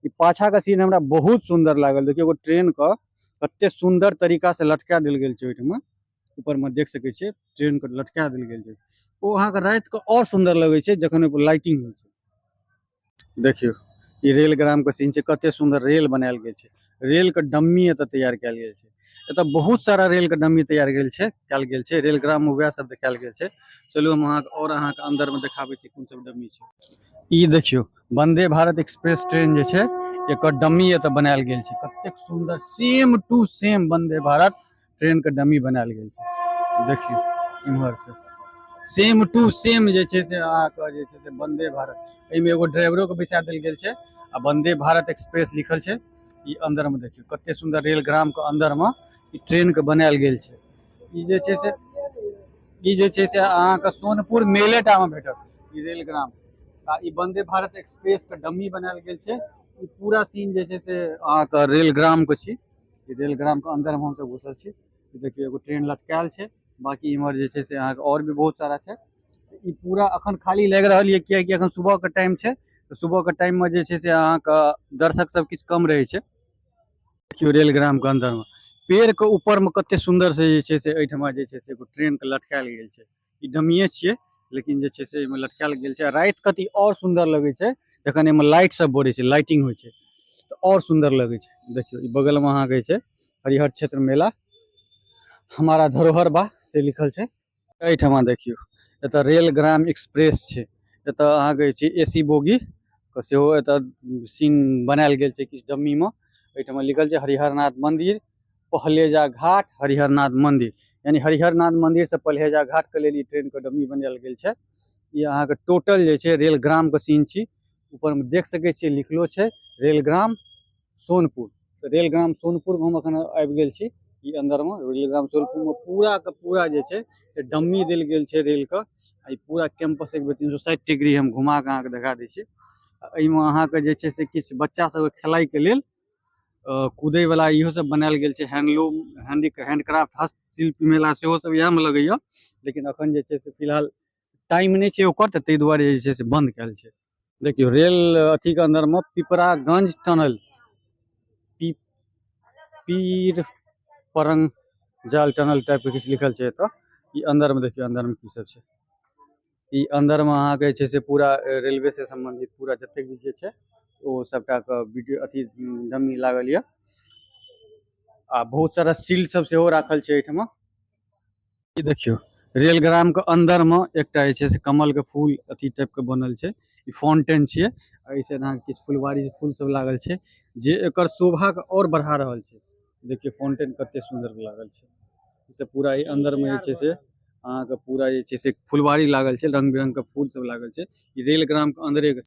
ई पाछा का सीन हमरा बहुत सुंदर लागल। देखियो एगो ट्रेन का कते सुंदर तरीका से लटका देल गेल छै ओइठमा। ऊपर में देख सकै छियै ट्रेन के लटका देल गेल छै। ओ अहाँ के रात के और सुंदर लगे छै जखन ओइ पर लाइटिंग होय छै। देखियो ई रेलग्राम के सीन छै, कते सुंदर रेल बनायल गेल छै। रेल के डम्मी एतऽ तैयार कैल गेल छै। एतऽ बहुत सारा रेल के डम्मी तैयार कैल गेल छै। रेलग्राम में वएह सब देखायल गेल छै। चलू हम अहाँ के अंदर में देखाबै छी कोन सब डम्मी छै। ई देखियो वंदे भारत एक्सप्रेस ट्रेन जे छै एकर डम्मी एतऽ बनायल गेल छै। कतेक सुंदर same to same Vande Bharat train के डम्मी बनायल गेल छै। देखियो इम्हर से सेम टू सेम जे छै से अहाँके जे छै से वंदे भारत। एहिमे एगो ड्राइवरो के बैसा देल गेल छै आ वंदे भारत एक्सप्रेस लिखल छै। ई अंदर में देखियो कते सुंदर रेलग्राम के अंदर में ई ट्रेन के बनायल गेल छै। ई जे छै से अहाँके सोनपुर मेलेटा में भेटत ई रेलग्राम। आ ई वंदे भारत एक्सप्रेस के डम्मी बनायल गेल छै। ई पूरा सीन जे छै से अहाँके रेलग्राम के छी। ई रेलग्राम के अंदर में हमसब घुसल छी। देखियो एगो ट्रेन लटकायल छै, बाकी इम्हर जे छै से अहाँके और भी बहुत सारा छै। ई पूरा अखन खाली लग रहल ये कियाकि अखन सुबह के टाइम छै। तो सुबह के टाइम में जे छै से अहाँके दर्शक सब किछु कम रहै छै। देखियो रेलग्राम के अंदर में पेड़ के ऊपर में कते सुंदर से जे छै से एठमा जे छै से एगो ट्रेन के लटकायल गेल छै। ई डम्मीए छियै लेकिन जे छै से एहिमे लटकायल गेल छै। रात के तऽ और सुंदर लगे छै जखन एहिमे लाइट सब बढ़े छै, लाइटिंग होइ छै तो और सुंदर लगे छै। देखियो ई बगल में अहाँ के छै हरिहर क्षेत्र मेला हमारा धरोहर बा से लिखल छै। एठमा देखियो एतऽ रेलग्राम एक्सप्रेस छै। एतऽ अहाँ के छै एसी बोगी के सेहो एतऽ सीन बनायल गेल छै किछु डम्मी में। एठमा लिखल छै हरिहरनाथ मंदिर पहलेजा घाट हरिहरनाथ मंदिर, यानी हरिहरनाथ मंदिर से पलहेजा घाट के लेल ई ट्रेन के डम्मी बनायल गेल छै। ई अहाँ के टोटल जे छै रेलग्राम के सीन छी। ऊपर में देख सकै छियै लिखलो छै रेलग्राम सोनपुर। तो रेलग्राम सोनपुर में हम अखन आबि गेल छी। ई अंदर में रेलग्राम सोनपुर में पूरा के पूरा जे छै से डम्मी देल गेल छै रेल के। ई पूरा कैंपस एक बेर 360 डिग्री हम घुमा के अहाँ के देखा दै छी। एहिमे अहाँ के जे छै से किछु बच्चा सब के खेलाइ के लेल कूदे वाला इहो सब बनायल गेल छै। हैंडलूम हैंडक्राफ्ट हस्तशिल्प मेला सेहो सब इएह में लगैया। लेकिन अखन जे छै से फिलहाल टाइम नहीं छै ओकर, ताहि दुआरे जे छै से बंद कैल छै। देखियो रेल अथी के अंदर में पिपरागंज टनल पीर परंग जाल टनल टाइप के किछु लिखल छै एतऽ। ई अंदर में देखियो अंदर में की सब छै। ई अंदर में अहाँ के छै से पूरा रेलवे से संबंधित पूरा जतेक भी जे छै ओ सबटा के वीडियो अथी डम्मी लागल ये। आ बहुत सारा शील्ड सब सेहो राखल छै एठमा। ई देखियो रेलग्राम के अंदर में एकटा जे छै से कमल के फूल अथी टाइप के बनल छै। ई फाउंटेन छियै। एहि से अहाँ के किछु फुलवारी फूल सब लागल छै जे एकर शोभा के और बढ़ा रहल छै। देखियो फाउंटेन कते सुंदर लागल छै। ई सब पूरा ई अंदर में जे छै से अहाँ के पूरा जे छै से फुलवारी लागल छै, रंग बिरंग के फूल सब लागल छै। ई रेलग्राम के अंदरे के